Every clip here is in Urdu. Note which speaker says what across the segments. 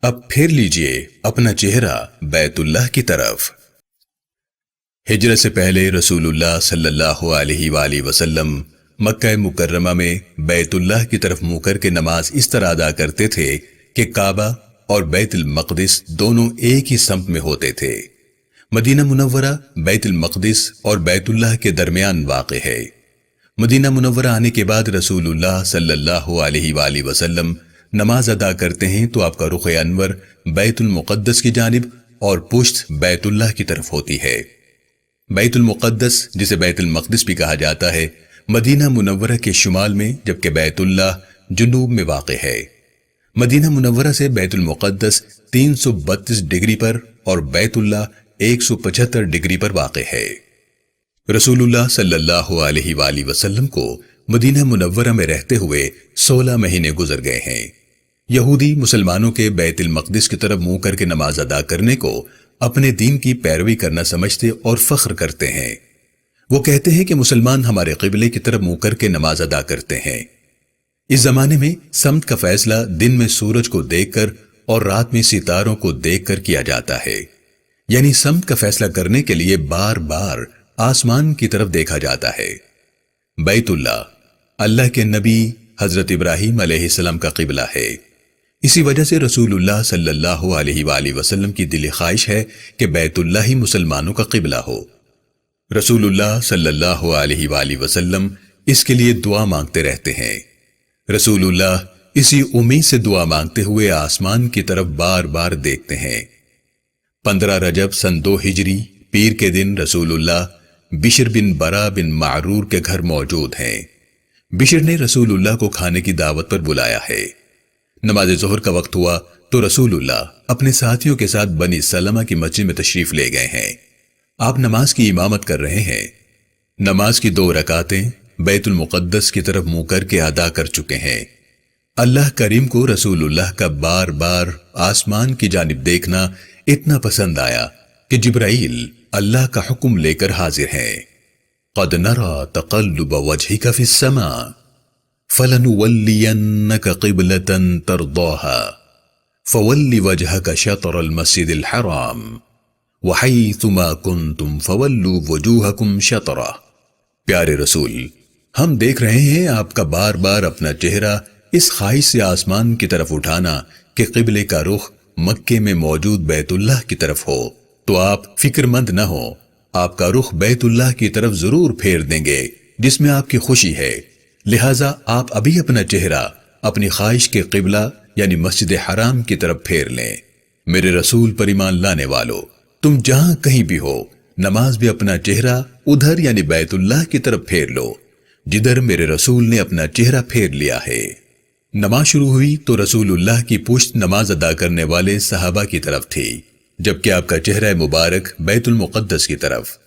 Speaker 1: اب پھیر لیجئے اپنا چہرہ بیت اللہ کی طرف۔ ہجرت سے پہلے رسول اللہ صلی اللہ علیہ وآلہ وسلم مکہ مکرمہ میں بیت اللہ کی طرف منہ کر کے نماز اس طرح ادا کرتے تھے کہ کعبہ اور بیت المقدس دونوں ایک ہی سمت میں ہوتے تھے۔ مدینہ منورہ بیت المقدس اور بیت اللہ کے درمیان واقع ہے۔ مدینہ منورہ آنے کے بعد رسول اللہ صلی اللہ علیہ وآلہ وسلم نماز ادا کرتے ہیں تو آپ کا رخ انور بیت المقدس کی جانب اور پشت بیت اللہ کی طرف ہوتی ہے۔ بیت المقدس جسے بیت المقدس بھی کہا جاتا ہے مدینہ منورہ کے شمال میں، جبکہ بیت اللہ جنوب میں واقع ہے۔ مدینہ منورہ سے بیت المقدس 332 ڈگری پر اور بیت اللہ 175 ڈگری پر واقع ہے۔ رسول اللہ صلی اللہ علیہ وآلہ وسلم کو مدینہ منورہ میں رہتے ہوئے 16 مہینے گزر گئے ہیں۔ یہودی مسلمانوں کے بیت المقدس کی طرف منہ کر کے نماز ادا کرنے کو اپنے دین کی پیروی کرنا سمجھتے اور فخر کرتے ہیں۔ وہ کہتے ہیں کہ مسلمان ہمارے قبلے کی طرف منہ کر کے نماز ادا کرتے ہیں۔ اس زمانے میں سمت کا فیصلہ دن میں سورج کو دیکھ کر اور رات میں ستاروں کو دیکھ کر کیا جاتا ہے، یعنی سمت کا فیصلہ کرنے کے لیے بار بار آسمان کی طرف دیکھا جاتا ہے۔ بیت اللہ اللہ کے نبی حضرت ابراہیم علیہ السلام کا قبلہ ہے۔ اسی وجہ سے رسول اللہ صلی اللہ علیہ وآلہ وسلم کی دلی خواہش ہے کہ بیت اللہ ہی مسلمانوں کا قبلہ ہو۔ رسول اللہ صلی اللہ علیہ وآلہ وسلم اس کے لیے دعا مانگتے رہتے ہیں۔ رسول اللہ اسی امید سے دعا مانگتے ہوئے آسمان کی طرف بار بار دیکھتے ہیں۔ 15 رجب سن 2 ہجری پیر کے دن رسول اللہ بشر بن برا بن معرور کے گھر موجود ہیں۔ بشر نے رسول اللہ کو کھانے کی دعوت پر بلایا ہے۔ نماز ظہر کا وقت ہوا تو رسول اللہ اپنے ساتھیوں کے ساتھ بنی سلمہ کی مسجد میں تشریف لے گئے ہیں۔ آپ نماز کی امامت کر رہے ہیں۔ نماز کی 2 رکعتیں بیت المقدس کی طرف منہ کر کے ادا کر چکے ہیں۔ اللہ کریم کو رسول اللہ کا بار بار آسمان کی جانب دیکھنا اتنا پسند آیا کہ جبرائیل اللہ کا حکم لے کر حاضر ہیں۔ قد نرى تقلب وجهك في السماء فلنولينك قبلة ترضاها فول وجهك شطر المسجد الحرام وحيثما كنتم فولوا وجوهكم شطره۔ پیارے رسول، ہم دیکھ رہے ہیں آپ کا بار بار اپنا چہرہ اس خواہش سے آسمان کی طرف اٹھانا کہ قبلے کا رخ مکے میں موجود بیت اللہ کی طرف ہو، تو آپ فکر مند نہ ہو، آپ کا رخ بیت اللہ کی طرف ضرور پھیر دیں گے جس میں آپ کی خوشی ہے، لہٰذا آپ ابھی اپنا چہرہ اپنی خواہش کے قبلہ یعنی مسجد حرام کی طرف پھیر لیں۔ میرے رسول پر ایمان لانے والو، تم جہاں کہیں بھی ہو، نماز بھی اپنا چہرہ ادھر یعنی بیت اللہ کی طرف پھیر لو جدھر میرے رسول نے اپنا چہرہ پھیر لیا ہے۔ نماز شروع ہوئی تو رسول اللہ کی پشت نماز ادا کرنے والے صحابہ کی طرف تھی، جبکہ آپ کا چہرہ مبارک بیت المقدس کی طرف۔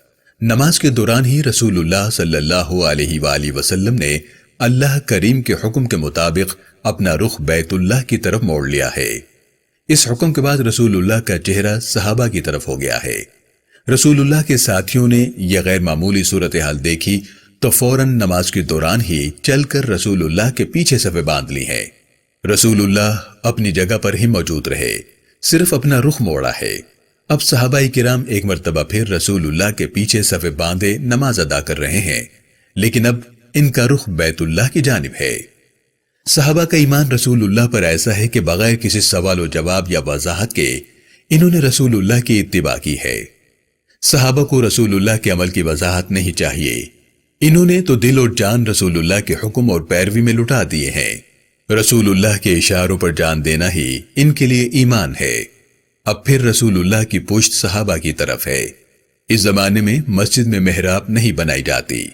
Speaker 1: نماز کے دوران ہی رسول اللہ صلی اللہ علیہ وآلہ وسلم نے اللہ کریم کے حکم کے مطابق اپنا رخ بیت اللہ کی طرف موڑ لیا ہے۔ اس حکم کے بعد رسول اللہ کا چہرہ صحابہ کی طرف ہو گیا ہے۔ رسول اللہ کے ساتھیوں نے یہ غیر معمولی صورتحال دیکھی تو فوراً نماز کے دوران ہی چل کر رسول اللہ کے پیچھے صفیں باندھ لی ہیں۔ رسول اللہ اپنی جگہ پر ہی موجود رہے، صرف اپنا رخ موڑا ہے۔ اب صحابہ کرام ایک مرتبہ پھر رسول اللہ کے پیچھے صفیں باندھے نماز ادا کر رہے ہیں، لیکن اب ان کا رخ بیت اللہ کی جانب ہے۔ صحابہ کا ایمان رسول اللہ پر ایسا ہے کہ بغیر کسی سوال و جواب یا وضاحت کے انہوں نے رسول اللہ کی اتباع کی ہے۔ صحابہ کو رسول اللہ کے عمل کی وضاحت نہیں چاہیے، انہوں نے تو دل اور جان رسول اللہ کے حکم اور پیروی میں لٹا دیے ہیں۔ رسول اللہ کے اشاروں پر جان دینا ہی ان کے لیے ایمان ہے۔ اب پھر رسول اللہ کی پشت صحابہ کی طرف ہے۔ اس زمانے میں مسجد میں محراب نہیں بنائی جاتی۔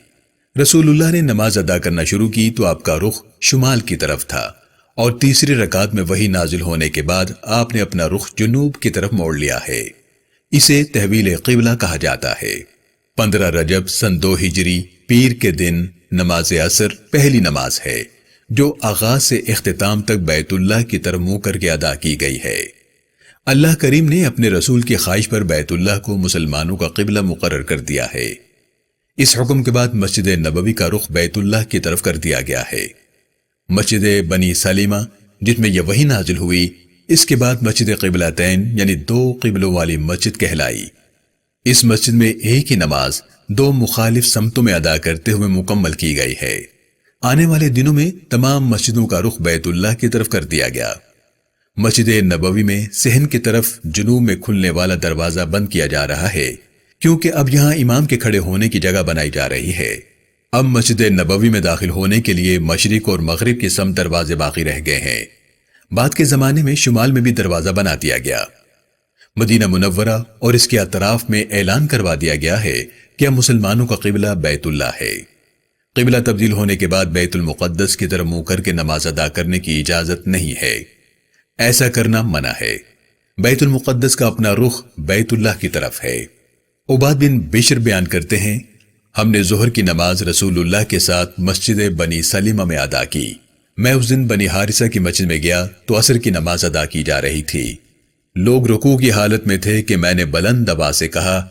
Speaker 1: رسول اللہ نے نماز ادا کرنا شروع کی تو آپ کا رخ شمال کی طرف تھا، اور تیسری رکعت میں وحی نازل ہونے کے بعد آپ نے اپنا رخ جنوب کی طرف موڑ لیا ہے۔ اسے تحویل قبلہ کہا جاتا ہے۔ 15 رجب سن 2 ہجری پیر کے دن نماز عصر پہلی نماز ہے جو آغاز سے اختتام تک بیت اللہ کی طرف منہ کر کے ادا کی گئی ہے۔ اللہ کریم نے اپنے رسول کی خواہش پر بیت اللہ کو مسلمانوں کا قبلہ مقرر کر دیا ہے۔ اس حکم کے بعد مسجد نبوی کا رخ بیت اللہ کی طرف کر دیا گیا ہے۔ مسجد بنی سلیمہ جس میں یہ وحی نازل ہوئی اس کے بعد مسجد قبلتین یعنی دو قبلوں والی مسجد کہلائی۔ اس مسجد میں ایک ہی نماز دو مخالف سمتوں میں ادا کرتے ہوئے مکمل کی گئی ہے۔ آنے والے دنوں میں تمام مسجدوں کا رخ بیت اللہ کی طرف کر دیا گیا۔ مسجد نبوی میں صحن کی طرف جنوب میں کھلنے والا دروازہ بند کیا جا رہا ہے، کیونکہ اب یہاں امام کے کھڑے ہونے کی جگہ بنائی جا رہی ہے۔ اب مسجد نبوی میں داخل ہونے کے لیے مشرق اور مغرب کی سمت دروازے باقی رہ گئے ہیں۔ بعد کے زمانے میں شمال میں بھی دروازہ بنا دیا گیا۔ مدینہ منورہ اور اس کے اطراف میں اعلان کروا دیا گیا ہے کہ اب مسلمانوں کا قبلہ بیت اللہ ہے۔ قبلہ تبدیل ہونے کے بعد بیت المقدس کی طرف منہ کر کے نماز ادا کرنے کی اجازت نہیں ہے، ایسا کرنا منع ہے۔ بیت المقدس کا اپنا رخ بیت اللہ کی طرف ہے۔ عباد بن بشر بیان کرتے ہیں، ہم نے ظہر کی نماز رسول اللہ کے ساتھ مسجد بنی سلیمہ میں ادا کی۔ میں اس دن بنی حارثہ کی مسجد میں گیا تو عصر کی نماز ادا کی جا رہی تھی۔ لوگ رکوع کی حالت میں تھے کہ میں نے بلند آواز سے کہا،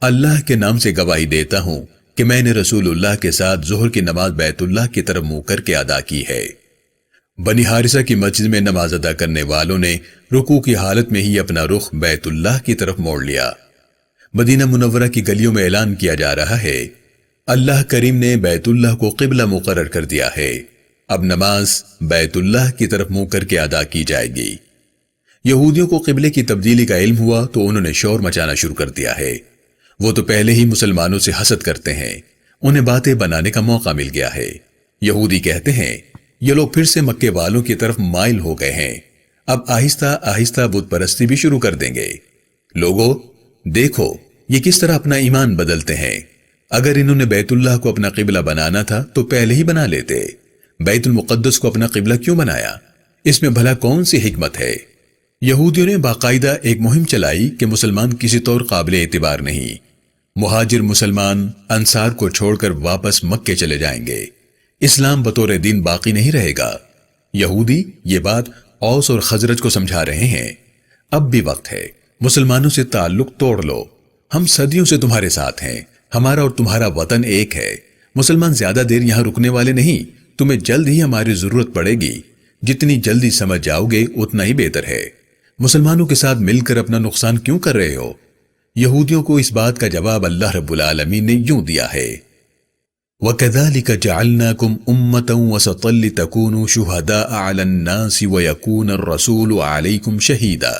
Speaker 1: اللہ کے نام سے گواہی دیتا ہوں کہ میں نے رسول اللہ کے ساتھ ظہر کی نماز بیت اللہ کی طرف منہ کر کے ادا کی ہے۔ بنی حارثہ کی مسجد میں نماز ادا کرنے والوں نے رکوع کی حالت میں ہی اپنا رخ بیت اللہ کی طرف موڑ لیا۔ مدینہ منورہ کی گلیوں میں اعلان کیا جا رہا ہے، اللہ کریم نے بیت اللہ کو قبلہ مقرر کر دیا ہے، اب نماز بیت اللہ کی طرف منہ کر کے ادا کی جائے گی۔ یہودیوں کو قبلے کی تبدیلی کا علم ہوا تو انہوں نے شور مچانا شروع کر دیا ہے۔ وہ تو پہلے ہی مسلمانوں سے حسد کرتے ہیں، انہیں باتیں بنانے کا موقع مل گیا ہے۔ یہودی کہتے ہیں یہ لوگ پھر سے مکے والوں کی طرف مائل ہو گئے ہیں، اب آہستہ آہستہ بت پرستی بھی شروع کر دیں گے۔ لوگوں دیکھو یہ کس طرح اپنا ایمان بدلتے ہیں، اگر انہوں نے بیت اللہ کو اپنا قبلہ بنانا تھا تو پہلے ہی بنا لیتے، بیت المقدس کو اپنا قبلہ کیوں بنایا؟ اس میں بھلا کون سی حکمت ہے؟ یہودیوں نے باقاعدہ ایک مہم چلائی کہ مسلمان کسی طور قابل اعتبار نہیں، مہاجر مسلمان انصار کو چھوڑ کر واپس مکے چلے جائیں گے، اسلام بطور دین باقی نہیں رہے گا۔ یہودی یہ بات اوس اور خزرج کو سمجھا رہے ہیں، اب بھی وقت ہے، مسلمانوں سے تعلق توڑ لو، ہم صدیوں سے تمہارے ساتھ ہیں، ہمارا اور تمہارا وطن ایک ہے، مسلمان زیادہ دیر یہاں رکنے والے نہیں، تمہیں جلد ہی ہماری ضرورت پڑے گی، جتنی جلدی سمجھ جاؤ گے اتنا ہی بہتر ہے، مسلمانوں کے ساتھ مل کر اپنا نقصان کیوں کر رہے ہو؟ یہودیوں کو اس بات کا جواب اللہ رب العالمین نے یوں دیا ہے، وَكَذَلِكَ جَعَلْنَاكُمْ أُمَّةً وَسَطًا لِتَكُونُوا شُهَدَاءَ عَلَى النَّاسِ وَيَكُونَ الرَّسُولُ عَلَيْكُمْ شَهِيدًا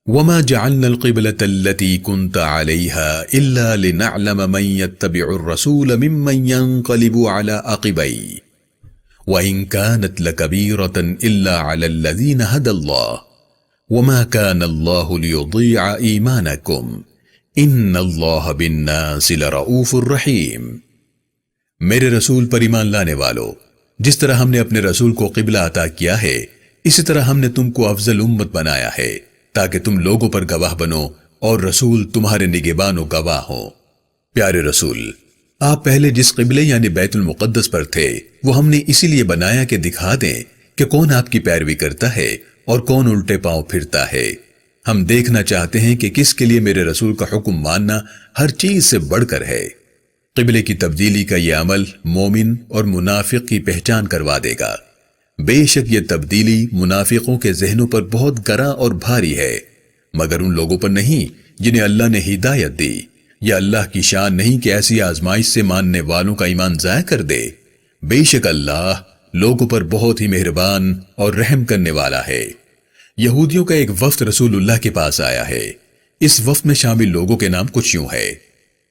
Speaker 1: وَمَا جَعَلْنَا الْقِبْلَةَ الَّتِي كُنْتَ عَلَيْهَا إِلَّا لِنَعْلَمَ مَن يَتَّبِعُ الرَّسُولَ مِمَّن يَنقَلِبُ عَلَى عَقِبَيْهِ وَإِن كَانَتْ لَكَبِيرَةً إِلَّا عَلَى الَّذِينَ هَدَى اللَّهُ وَمَا كَانَ اللَّهُ لِيُضِيعَ إِيمَانَكُمْ إِنَّ اللَّهَ بِالنَّاسِ لَرَءُوفٌ رَحِيمٌ۔ میرے رسول پر ایمان لانے والو، جس طرح ہم نے اپنے رسول کو قبلہ عطا کیا ہے اسی طرح ہم نے تم کو افضل امت بنایا ہے تاکہ تم لوگوں پر گواہ بنو اور رسول تمہارے نگہبان و گواہ ہوں۔ پیارے رسول، آپ پہلے جس قبلے یعنی بیت المقدس پر تھے وہ ہم نے اسی لیے بنایا کہ دکھا دیں کہ کون آپ کی پیروی کرتا ہے اور کون الٹے پاؤں پھرتا ہے۔ ہم دیکھنا چاہتے ہیں کہ کس کے لیے میرے رسول کا حکم ماننا ہر چیز سے بڑھ کر ہے۔ قبلے کی تبدیلی کا یہ عمل مومن اور منافق کی پہچان کروا دے گا۔ بے شک یہ تبدیلی منافقوں کے ذہنوں پر بہت گراں اور بھاری ہے، مگر ان لوگوں پر نہیں جنہیں اللہ نے ہدایت دی۔ یا اللہ کی شان نہیں کہ ایسی آزمائش سے ماننے والوں کا ایمان ضائع کر دے۔ بے شک اللہ لوگوں پر بہت ہی مہربان اور رحم کرنے والا ہے۔ یہودیوں کا ایک وفد رسول اللہ کے پاس آیا ہے۔ اس وفد میں شامل لوگوں کے نام کچھ یوں ہے: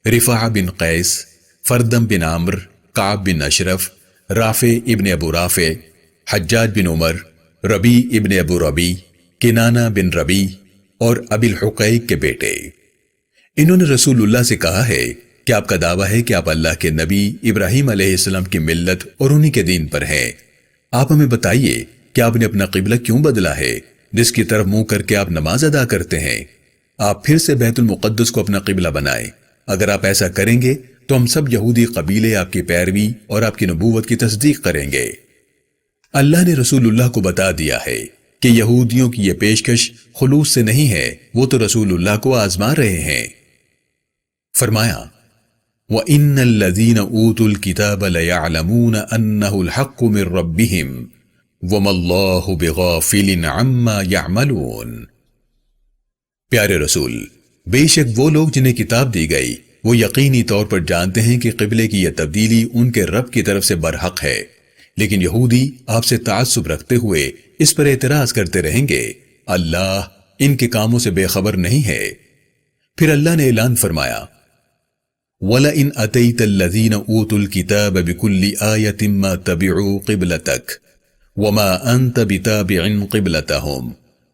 Speaker 1: رفاع بن قیس، فردم بن عمر، کعب بن اشرف، رافع ابن ابو رافع، حجاج بن عمر، ربی ابن ابو ربی، کنانہ بن ربی اور ابی الحقیق کے بیٹے۔ انہوں نے رسول اللہ سے کہا ہے کہ آپ کا دعویٰ ہے کہ آپ اللہ کے نبی ابراہیم علیہ السلام کی ملت اور انہی کے دین پر ہیں۔ آپ ہمیں بتائیے کہ آپ نے اپنا قبلہ کیوں بدلا ہے جس کی طرف منہ کر کے آپ نماز ادا کرتے ہیں؟ آپ پھر سے بیت المقدس کو اپنا قبلہ بنائیں۔ اگر آپ ایسا کریں گے تو ہم سب یہودی قبیلے آپ کی پیروی اور آپ کی نبوت کی تصدیق کریں گے۔ اللہ نے رسول اللہ کو بتا دیا ہے کہ یہودیوں کی یہ پیشکش خلوص سے نہیں ہے، وہ تو رسول اللہ کو آزما رہے ہیں۔ فرمایا وَإِنَّ الَّذِينَ أُوتُوا الْكِتَابَ لَيَعْلَمُونَ أَنَّهُ الْحَقُّ مِنْ رَبِّهِمْ وَمَا اللَّهُ بِغَافِلٍ عَمَّا يَعْمَلُونَ۔ پیارے رسول، بے شک وہ لوگ جنہیں کتاب دی گئی وہ یقینی طور پر جانتے ہیں کہ قبلے کی یہ تبدیلی ان کے رب کی طرف سے برحق ہے، لیکن یہودی آپ سے تعصب رکھتے ہوئے اس پر اعتراض کرتے رہیں گے۔ اللہ ان کے کاموں سے بے خبر نہیں ہے۔ پھر اللہ نے اعلان فرمایا، وَلَئِنْ أَتَيْتَ الَّذِينَ أُوتُوا الْكِتَابَ بِكُلِّ آيَةٍ مَا تَبِعُوا قِبْلَتَكَ وَمَا أَنْتَ بِتَابِعٍ قِبْلَتَهُمْ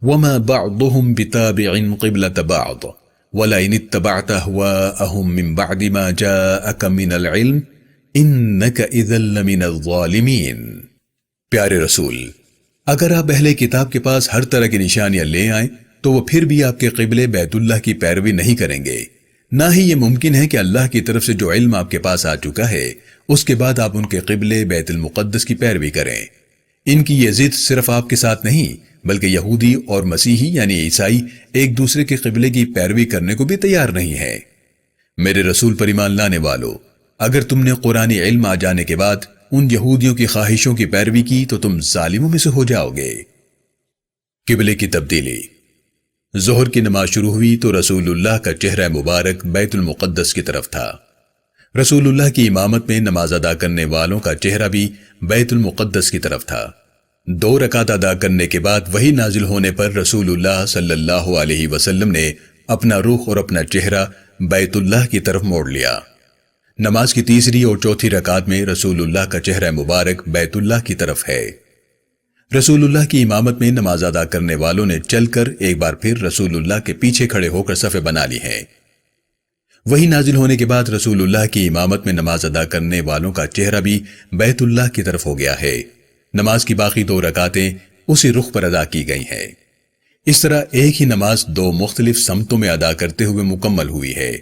Speaker 1: وَمَا بَعْضُهُمْ بِتَابِعٍ قِبْلَةَ بَعْضٍ وَلَئِنِ اتَّبَعْتَ أَهْوَاءَهُمْ مِنْ بَعْدِ مَا جَاءَكَ مِنَ الْعِلْمِ إِنَّكَ إِذًا لَمِنَ الظَّالِمِينَ۔ پیارے رسول، اگر آپ اہل کتاب کے پاس ہر طرح کی نشانیاں لے آئیں تو وہ پھر بھی آپ کے قبلے بیت اللہ کی پیروی نہیں کریں گے۔ نہ ہی یہ ممکن ہے کہ اللہ کی طرف سے جو علم آپ کے پاس آ چکا ہے اس کے بعد آپ ان کے قبلے بیت المقدس کی پیروی کریں۔ ان کی یہ ضد صرف آپ کے ساتھ نہیں بلکہ یہودی اور مسیحی یعنی عیسائی ایک دوسرے کے قبلے کی پیروی کرنے کو بھی تیار نہیں ہے۔ میرے رسول پر ایمان لانے والو، اگر تم نے قرآنی علم آ جانے کے بعد ان یہودیوں کی خواہشوں کی پیروی کی تو تم ظالموں میں سے ہو جاؤ گے۔ قبلے کی تبدیلی۔ ظہر کی نماز شروع ہوئی تو رسول اللہ کا چہرہ مبارک بیت المقدس کی طرف تھا۔ رسول اللہ کی امامت میں نماز ادا کرنے والوں کا چہرہ بھی بیت المقدس کی طرف تھا۔ 2 رکعت ادا کرنے کے بعد وحی نازل ہونے پر رسول اللہ صلی اللہ علیہ وسلم نے اپنا رخ اور اپنا چہرہ بیت اللہ کی طرف موڑ لیا۔ نماز کی تیسری اور چوتھی رکعت میں رسول اللہ کا چہرہ مبارک بیت اللہ کی طرف ہے۔ رسول اللہ کی امامت میں نماز ادا کرنے والوں نے چل کر ایک بار پھر رسول اللہ کے پیچھے کھڑے ہو کر صفیں بنا لی ہیں۔ وحی نازل ہونے کے بعد رسول اللہ کی امامت میں نماز ادا کرنے والوں کا چہرہ بھی بیت اللہ کی طرف ہو گیا ہے۔ نماز کی باقی 2 رکعتیں اسی رخ پر ادا کی گئی ہیں۔ اس طرح ایک ہی نماز 2 مختلف سمتوں میں ادا کرتے ہوئے مکمل ہوئی ہے۔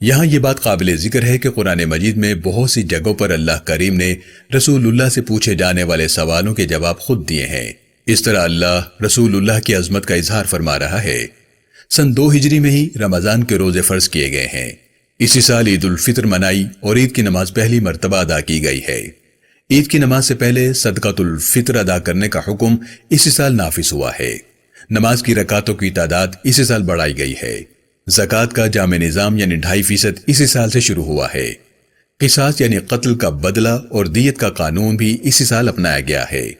Speaker 1: یہاں یہ بات قابل ذکر ہے کہ قرآن مجید میں بہت سی جگہوں پر اللہ کریم نے رسول اللہ سے پوچھے جانے والے سوالوں کے جواب خود دیے ہیں۔ اس طرح اللہ رسول اللہ کی عظمت کا اظہار فرما رہا ہے۔ سن 2 ہجری میں ہی رمضان کے روزے فرض کیے گئے ہیں۔ اسی سال عید الفطر منائی اور عید کی نماز پہلی مرتبہ ادا کی گئی ہے۔ عید کی نماز سے پہلے صدقۃ الفطر ادا کرنے کا حکم اسی سال نافذ ہوا ہے۔ نماز کی رکعتوں کی تعداد اسی سال بڑھائی گئی ہے۔ زکوٰۃ کا جامع نظام یعنی 2.5% اسی سال سے شروع ہوا ہے۔ قصاص یعنی قتل کا بدلہ اور دیت کا قانون بھی اسی سال اپنایا گیا ہے۔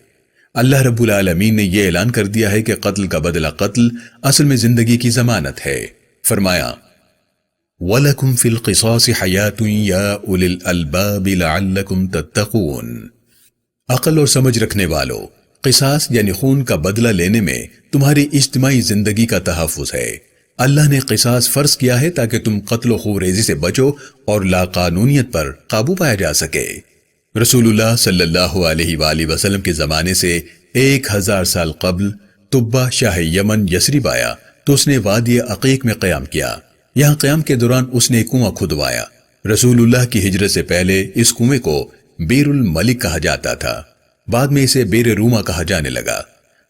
Speaker 1: اللہ رب العالمین نے یہ اعلان کر دیا ہے کہ قتل کا بدلہ قتل اصل میں زندگی کی ضمانت ہے۔ فرمایا، وَلَكُمْ فِي الْقِصَاصِ حَيَاةٌ يَا أُولِي الْأَلْبَابِ لَعَلَّكُمْ تَتَّقُونَ۔ عقل اور سمجھ رکھنے والو، قصاص یعنی خون کا بدلہ لینے میں تمہاری اجتماعی زندگی کا تحفظ ہے۔ اللہ نے قصاص فرض کیا ہے تاکہ تم قتل و خوریزی سے بچو اور لا قانونیت پر قابو پایا جا سکے۔ رسول اللہ صلی اللہ علیہ وآلہ وسلم کے زمانے سے 1000 سال قبل طبہ شاہ یمن یثرب آیا تو اس نے وادی عقیق میں قیام کیا۔ یہاں قیام کے دوران اس نے ایک کنواں کھدوایا۔ رسول اللہ کی ہجرت سے پہلے اس کنویں کو بیر الملک کہا جاتا تھا، بعد میں اسے بیر روما کہا جانے لگا۔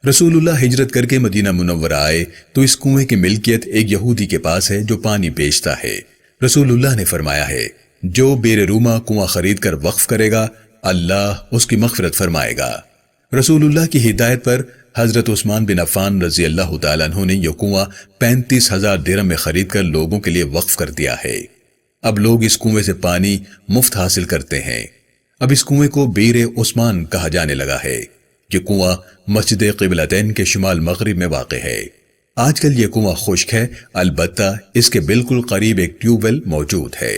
Speaker 1: رسول اللہ ہجرت کر کے مدینہ منورہ آئے تو اس کنویں کی ملکیت ایک یہودی کے پاس ہے جو پانی بیچتا ہے۔ رسول اللہ نے فرمایا ہے، جو بیر روما کنواں خرید کر وقف کرے گا اللہ اس کی مغفرت فرمائے گا۔ رسول اللہ کی ہدایت پر حضرت عثمان بن عفان رضی اللہ تعالیٰ عنہ نے یہ کنواں 35,000 درہم میں خرید کر لوگوں کے لیے وقف کر دیا ہے۔ اب لوگ اس کنویں سے پانی مفت حاصل کرتے ہیں۔ اب اس کنویں کو بیر عثمان کہا جانے لگا ہے۔ یہ کنواں مسجد قبلتین کے شمال مغرب میں واقع ہے۔ آج کل یہ کنواں خشک ہے، البتہ اس کے بالکل قریب ایک ٹیوب ویل موجود ہے۔